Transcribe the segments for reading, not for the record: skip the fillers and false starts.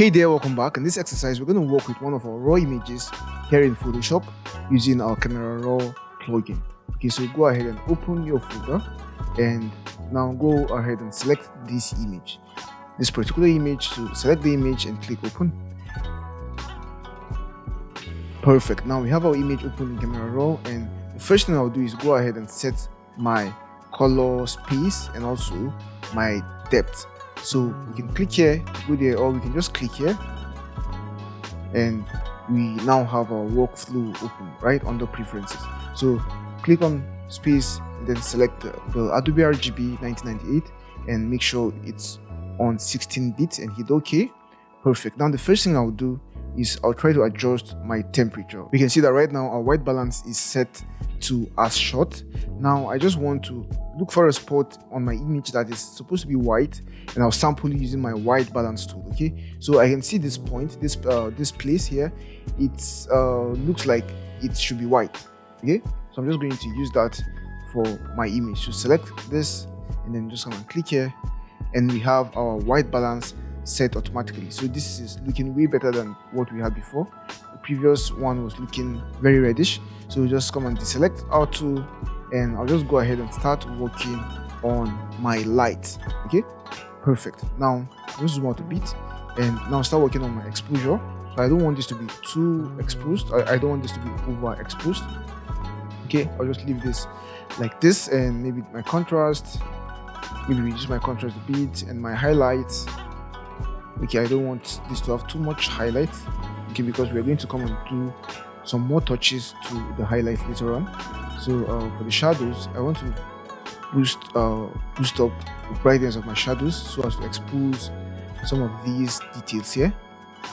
Hey there, welcome back. In this exercise, we're going to work with one of our raw images here in Photoshop using our Camera Raw plugin. Okay, so go ahead and open your folder and now go ahead and select this image, this particular image. So select the image and click open. Perfect. Now we have our image open in Camera Raw, and the first thing I'll do is go ahead and set my color space and also my depth. So we can click here, go there, or we can just click here, and we now have our workflow open right under preferences. So click on space and then select the Adobe RGB 1998 and make sure it's on 16 bits and hit OK. Perfect. Now the first thing I'll do is I'll try to adjust my temperature. We can see that right now our white balance is set to as short. Now I just want to look for a spot on my image that is supposed to be white, and I'll sample using my white balance tool. Okay, so I can see this point, this place here, it's looks like it should be white. Okay, so I'm just going to use that for my image. So select this and then just come and click here, and we have our white balance set automatically. So this is looking way better than what we had before. The previous one was looking very reddish. So just come and deselect our tool, and I'll just go ahead and start working on my light. Okay, perfect. Now just zoom out a bit and now start working on my exposure. So I don't want this to be too exposed. I don't want this to be overexposed. Okay, I'll just leave this like this, and maybe my contrast, maybe reduce my contrast a bit, and my highlights. Okay, I don't want this to have too much highlight. Okay, because we're going to come and do some more touches to the highlight later on. So for the shadows, I want to boost up the brightness of my shadows so as to expose some of these details here.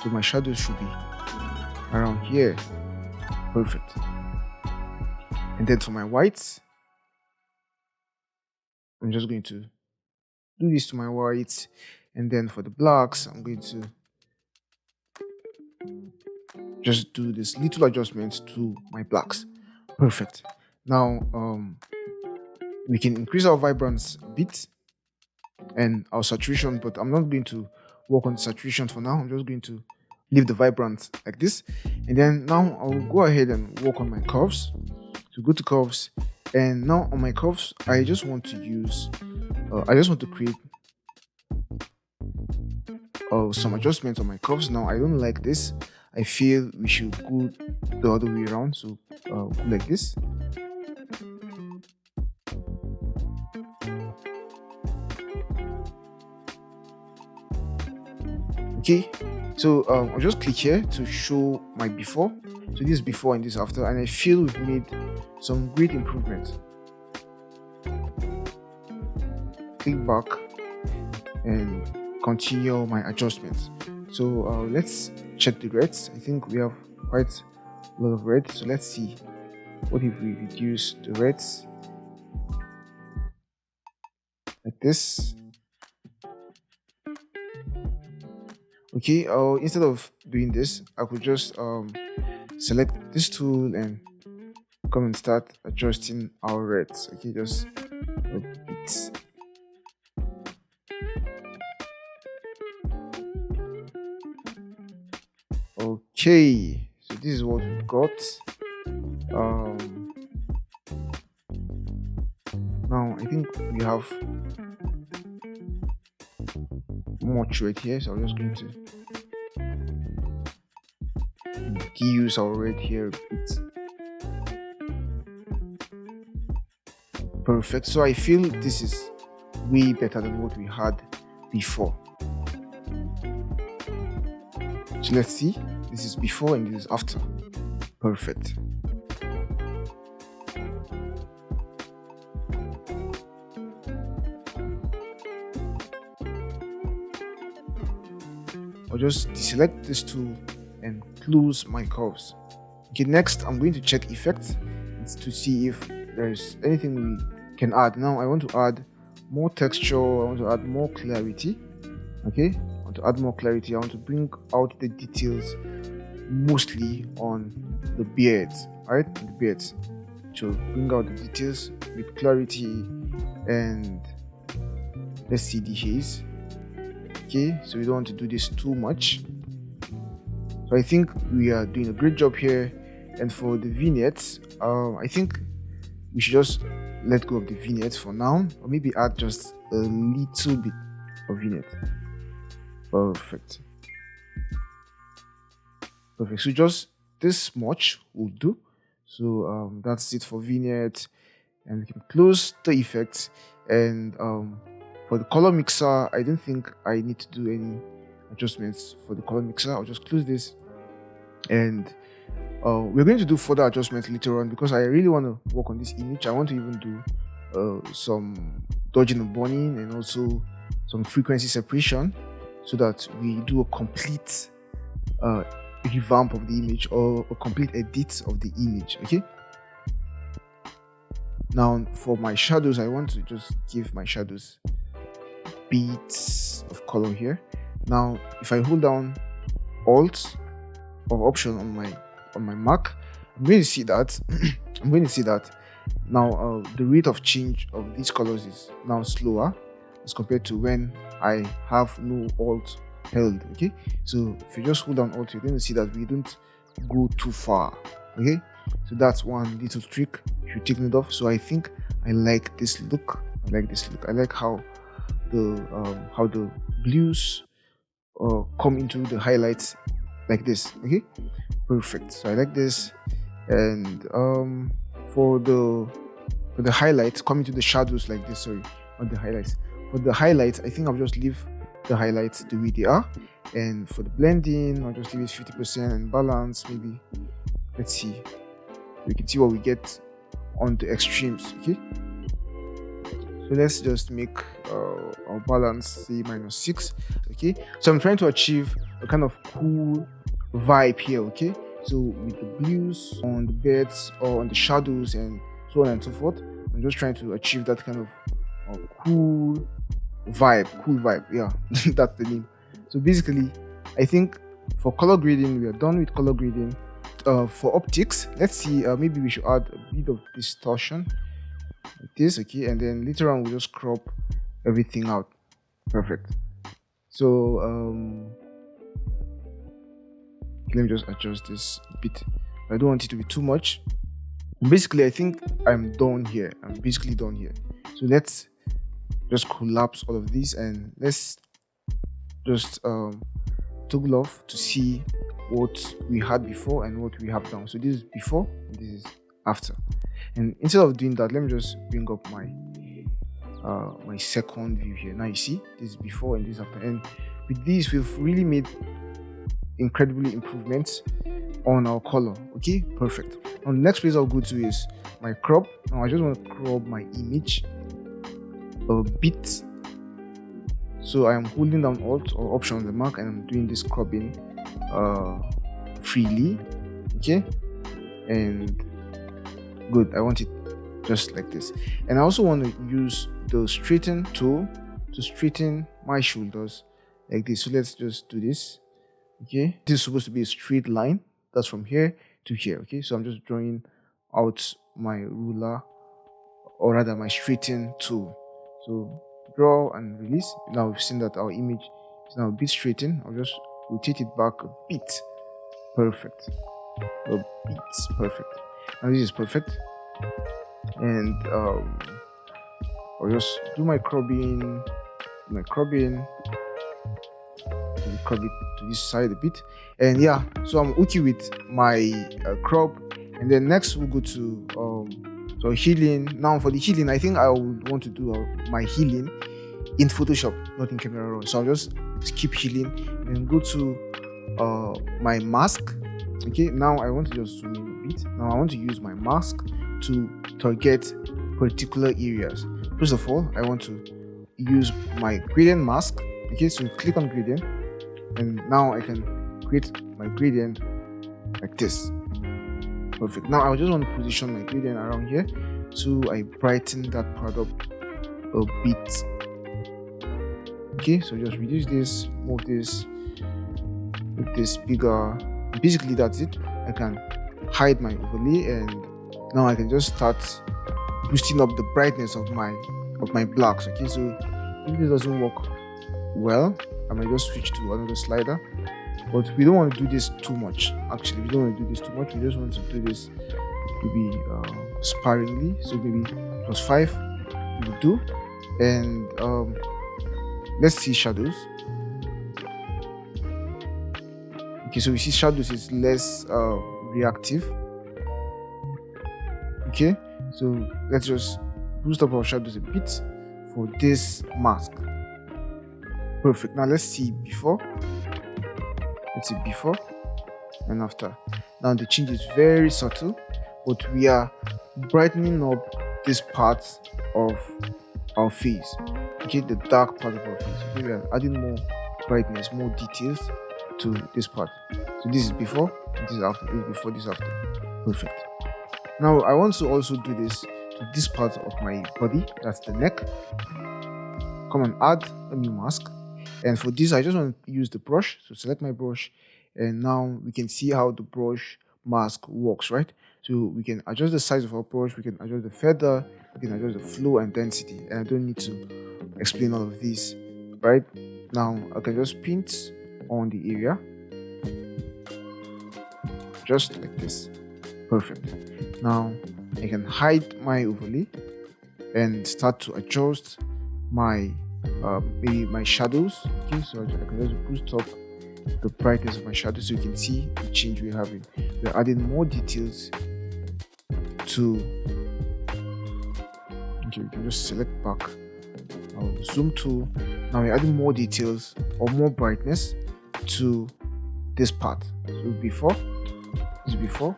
So my shadows should be around here. Perfect. And then for my whites, I'm just going to do this to my whites, and then for the blacks, I'm going to just do this little adjustment to my blacks. Perfect. Now we can increase our vibrance a bit and our saturation, but I'm not going to work on saturation for now. I'm just going to leave the vibrance like this, and then now I'll go ahead and work on my curves. So go to curves, and now on my curves, I just want to use I just want to create some adjustments on my curves. Now I don't like this. I feel we should go the other way around. So go like this. Okay, so I'll just click here to show my before. So this is before and this after, and I feel we've made some great improvements. Click back and continue my adjustments. So let's check the reds. I think we have quite a lot of red. So let's see what if we reduce the reds like this. Okay, instead of doing this, I could just select this tool and come and start adjusting our reds. Okay, just a bit. Okay, so this is what we've got. Now I think we have much right here, so I'm just going to use our red here a bit. Perfect. So I feel this is way better than what we had before. So let's see, this is before and this is after. Perfect. I'll just deselect this tool and close my curves. Okay, next I'm going to check effects to see if there's anything we can add. Now I want to add more texture, I want to add more clarity. Okay, I want to add more clarity. I want to bring out the details mostly on the beards, right? The beards. So bring out the details with clarity, and let's see the haze. Okay, so we don't want to do this too much. So I think we are doing a great job here. And for the vignettes, I think we should just let go of the vignettes for now, or maybe add just a little bit of vignette. Perfect. So just this much will do. So that's it for vignette, and we can close the effects. And for the color mixer, I don't think I need to do any adjustments for the color mixer. I'll just close this, and we're going to do further adjustments later on, because I really want to work on this image. I want to even do some dodging and burning, and also some frequency separation, so that we do a complete revamp of the image, or a complete edit of the image. Okay, now for my shadows, I want to just give my shadows bits of color here. Now if I hold down Alt or Option on my Mac, I'm going to see that I'm going to see that now the rate of change of these colors is now slower as compared to when I have no Alt held. Okay, so if you just hold down Alt, you're going to see that we don't go too far. Okay, so that's one little trick you should take note of. So I think I like this look. I like how the blues come into the highlights like this. Okay, perfect. So I like this. And for the highlights, coming to the shadows like this. Sorry, not the highlights. For the highlights, I think I'll just leave the highlights the way they are. And for the blending, I'll just leave it 50%, and balance maybe, let's see, we can see what we get on the extremes. Okay, so let's just make our balance say -6. Okay, so I'm trying to achieve a kind of cool vibe here. Okay, so with the blues on the beds or on the shadows and so on and so forth, I'm just trying to achieve that kind of cool vibe. Yeah, that's the name. So basically, I think for color grading, we are done with color grading. For optics, let's see, maybe we should add a bit of distortion like this. Okay, and then later on we'll just crop everything out. Perfect. So let me just adjust this a bit. I don't want it to be too much. Basically, I think I'm done here. So let's just collapse all of these, and let's just toggle off to see what we had before and what we have now. So this is before, and this is after. And instead of doing that, let me just bring up my my second view here. Now you see this is before and this is after, and with this we've really made incredibly improvements on our color. Okay, perfect. Now the next place I'll go to is my crop. Now I just want to crop my image a bit. So I am holding down Alt or Option on the Mac, and I'm doing this cropping freely. Okay, and good. I want it just like this. And I also want to use the straighten tool to straighten my shoulders like this. So let's just do this. Okay, this is supposed to be a straight line that's from here to here. Okay, so I'm just drawing out my ruler, or rather my straighten tool. So draw and release. Now we've seen that our image is now a bit straightened. I'll just rotate it back a bit. Perfect. A bit. Perfect. Now this is perfect. And I'll just do my cropping. Crop it to this side a bit. And yeah, so I'm okay with my crop. And then next we'll go to so healing. Now for the healing, I think I would want to do my healing in Photoshop, not in Camera Raw. So I'll just skip healing and go to my mask. Okay, now I want to just zoom in a bit. Now I want to use my mask to target particular areas. First of all, I want to use my gradient mask. Okay, so click on gradient, and now I can create my gradient like this. Perfect. Now I just want to position my gradient around here, so I brighten that part up a bit. Okay, so just reduce this, move this, make this bigger. Basically that's it. I can hide my overlay, and now I can just start boosting up the brightness of my blacks. Okay, so if this doesn't work well, I might just switch to another slider but we don't want to do this too much. Actually, we don't want to do this too much. We just want to do this maybe sparingly. So maybe +5 will do. And let's see shadows. Okay, so we see shadows is less reactive. Okay, so let's just boost up our shadows a bit for this mask. Perfect. Now let's see before. Let's see before and after. Now the change is very subtle, but we are brightening up this part of our face. Okay, the dark part of our face. Okay, we are adding more brightness, more details to this part. So this is before, this is after, this is before, this is after. Perfect. Now I want to also do this to this part of my body, that's the neck. Come and add a new mask. And for this, I just want to use the brush. So select my brush, and now we can see how the brush mask works, right? So we can adjust the size of our brush, we can adjust the feather, we can adjust the flow and density. And I don't need to explain all of this, right? Now I can just paint on the area, just like this. Perfect. Now I can hide my overlay and start to adjust my maybe my shadows. Okay, so I can just boost up the brightness of my shadows so you can see the change we're having. We're adding more details to. Okay, we can just select back our zoom tool. Now we're adding more details or more brightness to this part. So before, this before,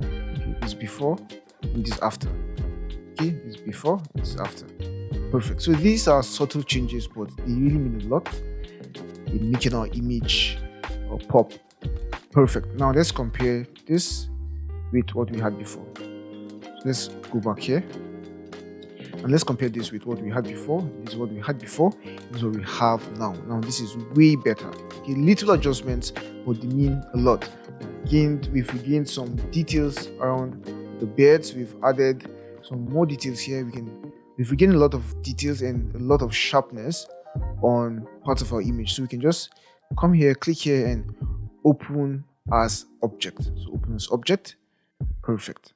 okay, this before, and this after. Okay, this before, this after. Perfect. So these are subtle changes, but they really mean a lot in making our image pop. Perfect. Now let's compare this with what we had before. So let's go back here and let's compare this with what we had before. This is what we had before. This is what we have now. Now this is way better. Okay, little adjustments, but they mean a lot. We've regained some details around the beards. We've added some more details here. We've regained a lot of details and a lot of sharpness on parts of our image. So we can just come here, click here, and open as object. So open as object. Perfect.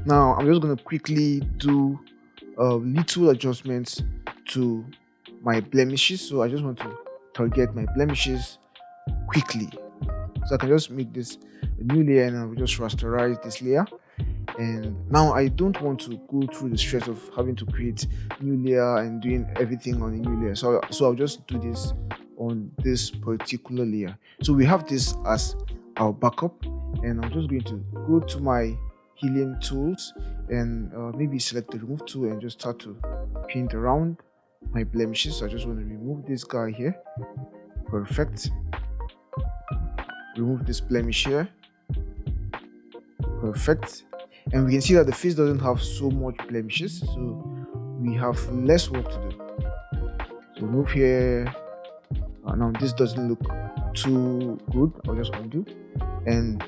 Now I'm just going to quickly do little adjustments to my blemishes. So I just want to target my blemishes quickly. So I can just make this a new layer, and I will just rasterize this layer. And now I don't want to go through the stress of having to create new layer and doing everything on a new layer. So I'll just do this on this particular layer. So we have this as our backup, and I'm just going to go to my healing tools and maybe select the remove tool and just start to paint around my blemishes. So I just want to remove this guy here. Perfect. Remove this blemish here. Perfect. And we can see that the face doesn't have so much blemishes, so we have less work to do. So move here. Now this doesn't look too good. I'll just undo. And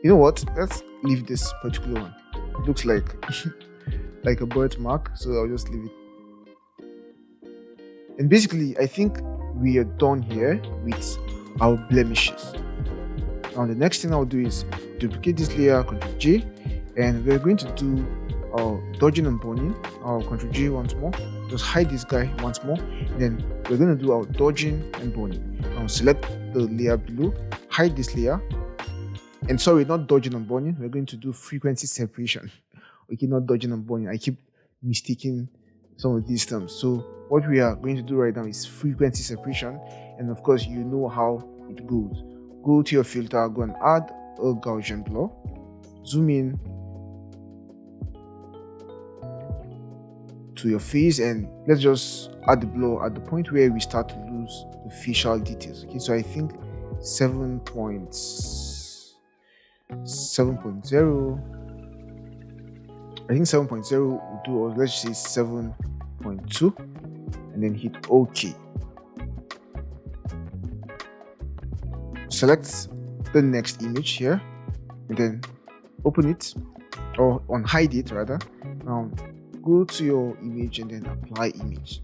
you know what? Let's leave this particular one. It looks like like a birthmark, so I'll just leave it. And basically, I think we are done here with our blemishes. Now the next thing I'll do is duplicate this layer, Ctrl J, and we're going to do our dodging and burning. I'll Ctrl J once more, just hide this guy once more, and then we're going to do our dodging and burning. Now select the layer below, hide this layer, and sorry, not dodging and burning, we're going to do frequency separation. Okay, not dodging and burning. I keep mistaking some of these terms. So what we are going to do right now is frequency separation, and of course you know how it goes. Go to your filter, go and add a Gaussian blur, zoom in to your face, and let's just add the blur at the point where we start to lose the facial details. Okay, so I think 7.0, I think 7.0 will do, or let's say 7.2, and then hit OK. Select the next image here, and then open it, or unhide it rather. Now go to your image and then apply image.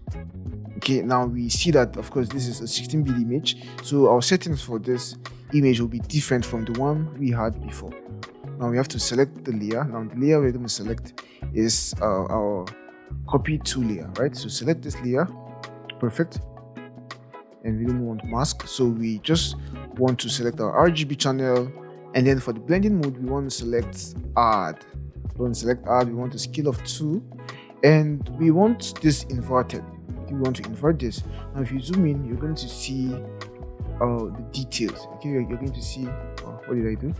Okay, now we see that of course this is a 16-bit image, so our settings for this image will be different from the one we had before. Now we have to select the layer. Now the layer we're going to select is our copy to layer, right? So select this layer, perfect. And we don't want mask, so we just want to select our RGB channel, and then for the blending mode we want to select add. We want a scale of 2, and we want this inverted. We want to invert this. Now if you zoom in, you're going to see the details. Okay, you're going to see what did I do?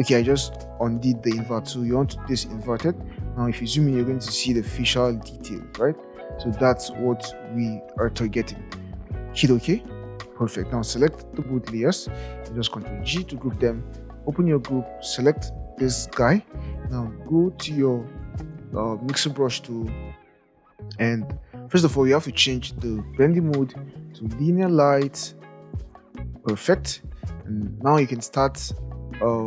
Okay, I just undid the invert, so you want this inverted. Now if you zoom in, you're going to see the facial details, right? So that's what we are targeting. Hit OK. Perfect. Now select the both layers. You just Ctrl G to group them. Open your group. Select this guy. Now go to your mixer brush tool, and first of all, you have to change the blending mode to linear light. Perfect. And now you can start.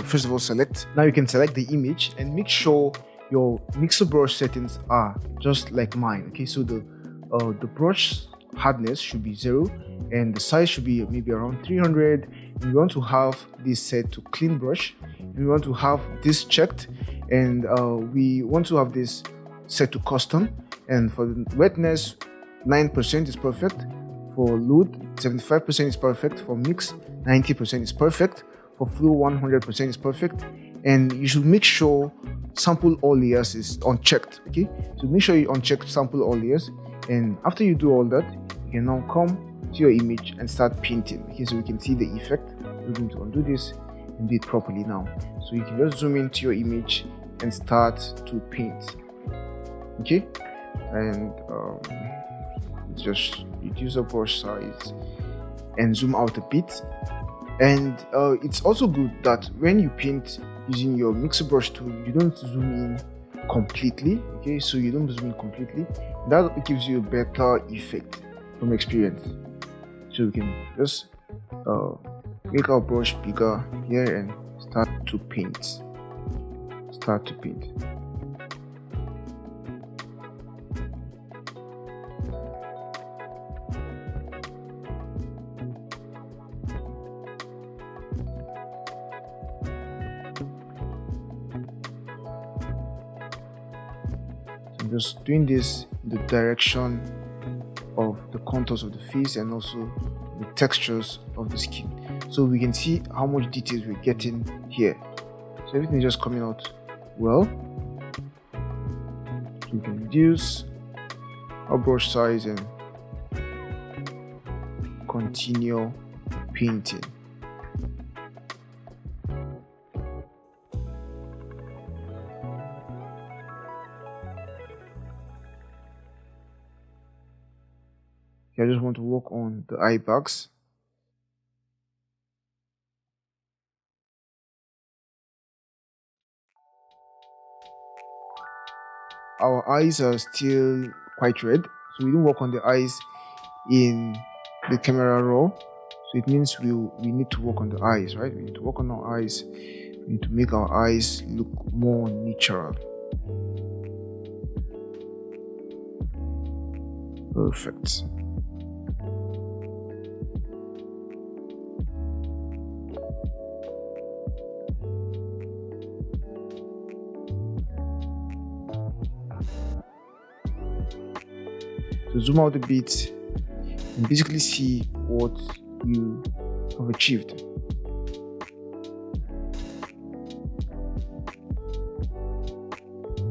First of all, select. Now you can select the image and make sure your mixer brush settings are just like mine. Okay, so the brush hardness should be 0 and the size should be maybe around 300. And we want to have this set to clean brush, and we want to have this checked, and we want to have this set to custom. And for the wetness, 9% is perfect. For load, 75% is perfect. For mix, 90% is perfect. For flow, 100% is perfect. And you should make sure sample all layers is unchecked. Okay, so make sure you uncheck sample all layers, and after you do all that, you can now come to your image and start painting. Okay, so we can see the effect. We're going to undo this and do it properly now. So you can just zoom into your image and start to paint. Okay, and just reduce the brush size and zoom out a bit. And it's also good that when you paint using your mixer brush tool, you don't zoom in completely. Okay, so you don't zoom in completely. That gives you a better effect from experience. So we can just make our brush bigger here and start to paint. Just doing this in the direction of the contours of the face and also the textures of the skin, so we can see how much details we're getting here. So everything is just coming out well. So we can reduce our brush size and continue painting. I just want to work on the eye bags. Our eyes are still quite red, so we didn't work on the eyes in the camera raw. So it means we need to work on the eyes, right? We need to work on our eyes. We need to make our eyes look more natural. Perfect. So zoom out a bit and basically see what you have achieved.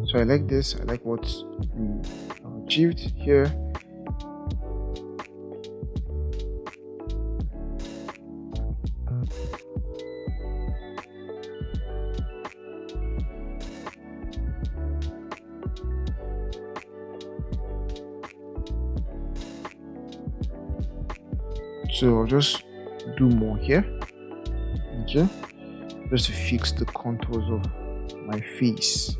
So I like this. I like what we have achieved here. So I'll just do more here, okay, just to fix the contours of my face.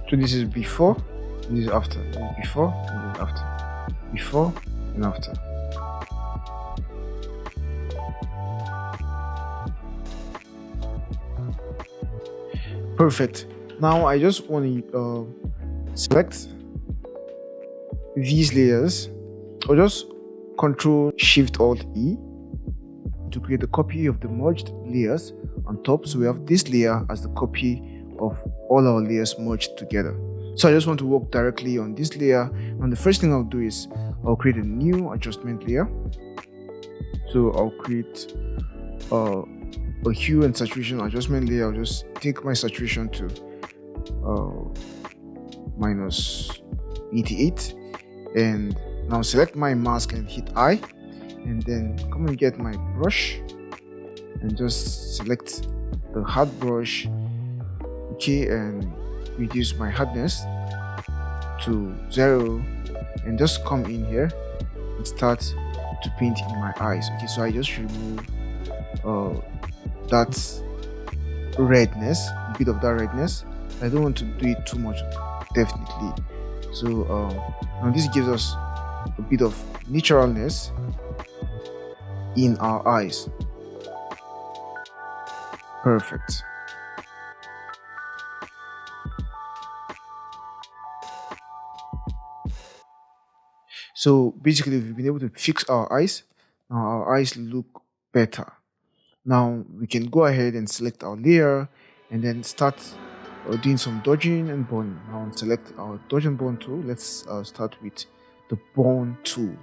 So this is before, this is after, this is before, and this is after, before and after. Perfect. Now I just want to select these layers, or just Control Shift Alt E to create a copy of the merged layers on top. So we have this layer as the copy of all our layers merged together. So I just want to work directly on this layer, and the first thing I'll do is I'll create a new adjustment layer. So I'll create a hue and saturation adjustment layer. I'll just take my saturation to minus 88, and now select my mask and hit I, and then come and get my brush and just select the hard brush, okay, and reduce my hardness to 0, and just come in here and start to paint in my eyes. Okay, so I just remove that redness, a bit of that redness. I don't want to do it too much, definitely. So now this gives us a bit of naturalness in our eyes. Perfect. So basically we've been able to fix our eyes. Now our eyes look better. Now we can go ahead and select our layer and then start doing some dodging and burning. Now select our dodge and burn tool. Let's start with the burn tool.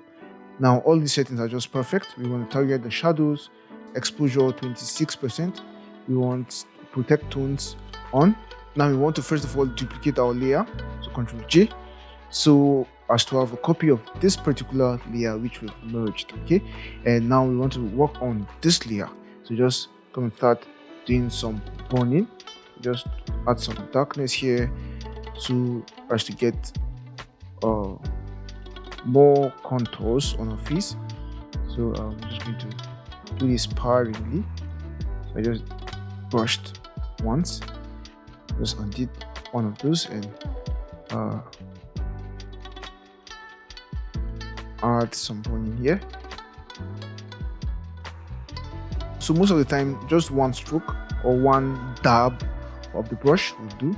Now all these settings are just perfect. We want to target the shadows, exposure 26%. We want protect tones on. Now we want to first of all duplicate our layer. So Ctrl J. So as to have a copy of this particular layer which we've merged. Okay, and now we want to work on this layer. So just come and start doing some burning. Just add some darkness here so as to get more contours on our face. So I'm just going to do this sparingly. So I just brushed once, just undid one of those, and add some burning here. So most of the time, just one stroke or one dab of the brush will do.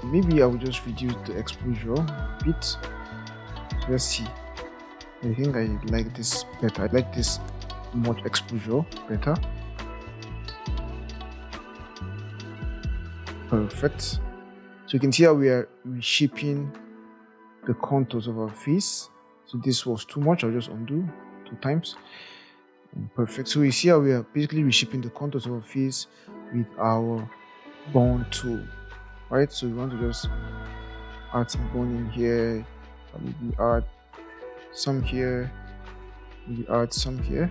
Maybe I will just reduce the exposure a bit. Let's see. I think I like this better. I like this much exposure better. Perfect. So you can see how we are reshaping the contours of our face. So this was too much. I'll just undo 2 times. Perfect. So you see how we are basically reshaping the contours of our face with our burn tool, right? So we want to just add some burn in here, maybe add some here, maybe add some here.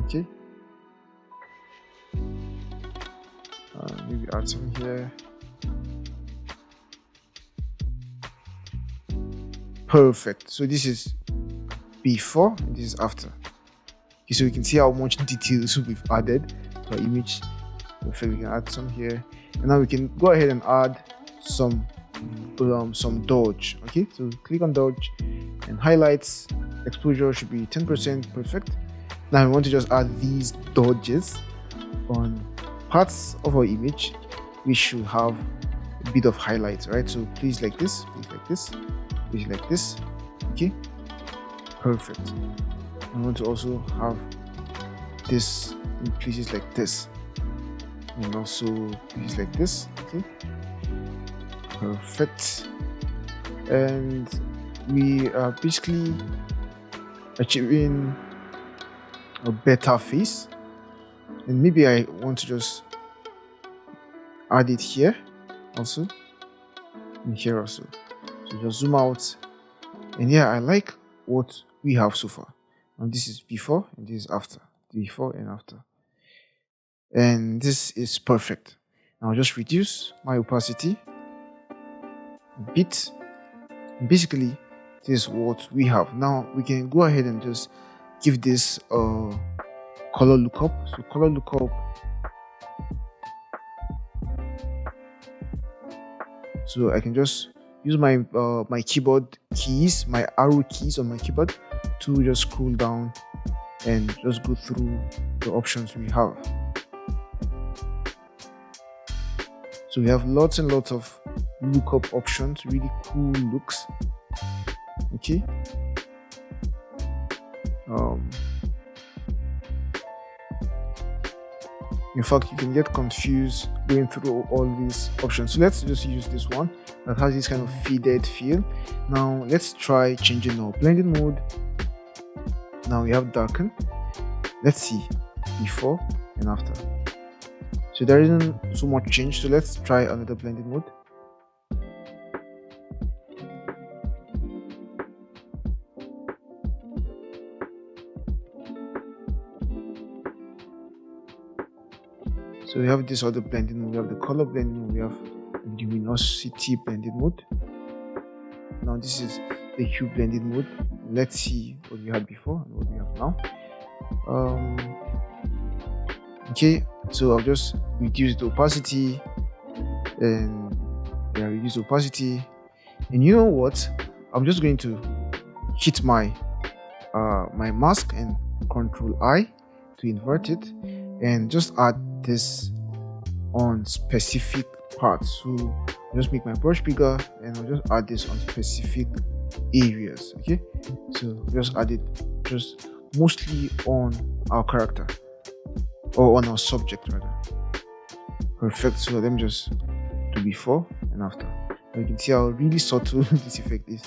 Okay. Maybe add some here. Perfect. So this is before and this is after. Okay, so you can see how much details we've added to our image. Perfect. We can add some here, and now we can go ahead and add some dodge. Okay, so click on dodge and highlights. Exposure should be 10%. Perfect. Now we want to just add these dodges on parts of our image which should have a bit of highlights, right? So please like this, please like this, please like this. Okay, perfect. I want to also have this in places like this, and also places like this. Okay, perfect. And we are basically achieving a better face. And maybe I want to just add it here also, and here also. So just zoom out, and yeah, I like what we have so far. And this is before and this is after, before and after, and this is perfect. Now just reduce my opacity a bit. Basically, this is what we have. Now we can go ahead and just give this color lookup. So color lookup, so I can just use my my keyboard keys, my arrow keys on my keyboard, to just scroll down and just go through the options we have. So we have lots and lots of lookup options, really cool looks. Okay. In fact, you can get confused going through all these options. So let's just use this one that has this kind of faded feel. Now let's try changing our blending mode. Now we have darken. Let's see before and after. So there isn't so much change. So let's try another blending mode. So we have this other blending mode, we have the color blending mode, we have luminosity blending mode. Now this is the hue blending mode. Let's see what we had before and what we have now. Okay, so I'll just reduce the opacity and reduce the opacity. And you know what? I'm just going to hit my my mask and Ctrl I to invert it and just add this on specific parts. So I'll just make my brush bigger and I'll just add this on specific areas. Okay, so just add it just mostly on our character, or on our subject rather. Perfect. So let me just do before and after. Now you can see how really subtle this effect is.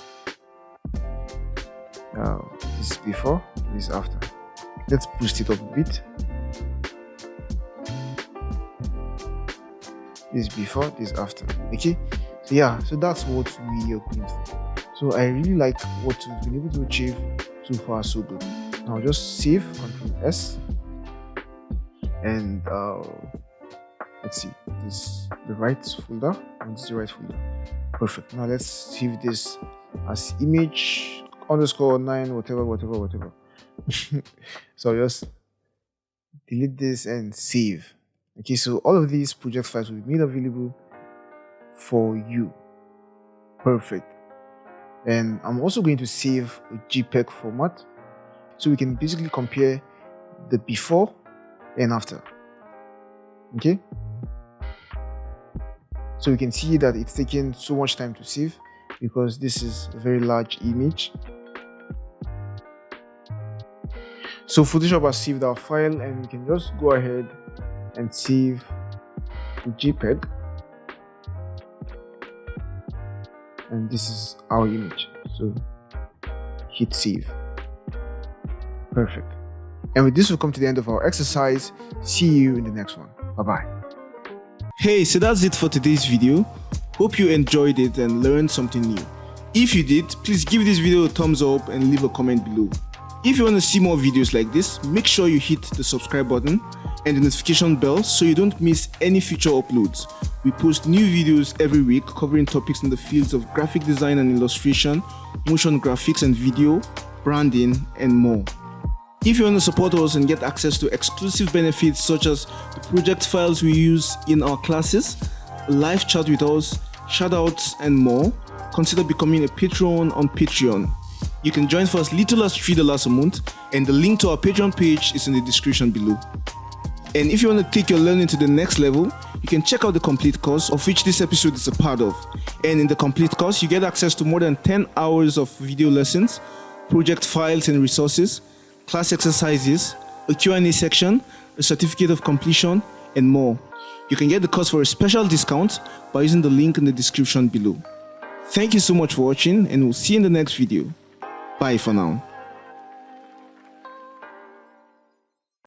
This is before, this is after. Let's boost it up a bit. This is before, this is after. Okay, so yeah, so that's what we are going for. So I really like what we've been able to achieve so far, so good. Now just save, Ctrl S, and let's see, this is the right folder, and this is the right folder. Perfect. Now let's save this as image _9 whatever. So I'll just delete this and save. Okay, so all of these project files will be made available for you. Perfect. And I'm also going to save a JPEG format, so we can basically compare the before and after. Okay, so we can see that it's taken so much time to save because this is a very large image. So Photoshop has saved our file, and we can just go ahead and save the JPEG, and this is our image. So hit save. Perfect. And with this, we'll come to the end of our exercise. See you in the next one. Bye bye. Hey, so that's it for today's video. Hope you enjoyed it and learned something new. If you did, please give this video a thumbs up and leave a comment below. If you want to see more videos like this, make sure you hit the subscribe button and the notification bell so you don't miss any future uploads. We post new videos every week covering topics in the fields of graphic design and illustration, motion graphics and video, branding, and more. If you want to support us and get access to exclusive benefits such as the project files we use in our classes, a live chat with us, shoutouts, and more, consider becoming a patron on Patreon. You can join for as little as $3 a month, and the link to our Patreon page is in the description below. And if you want to take your learning to the next level, you can check out the complete course, of which this episode is a part of. And in the complete course, you get access to more than 10 hours of video lessons, project files and resources, class exercises, a Q&A section, a certificate of completion, and more. You can get the course for a special discount by using the link in the description below. Thank you so much for watching, and we'll see you in the next video. Bye for now.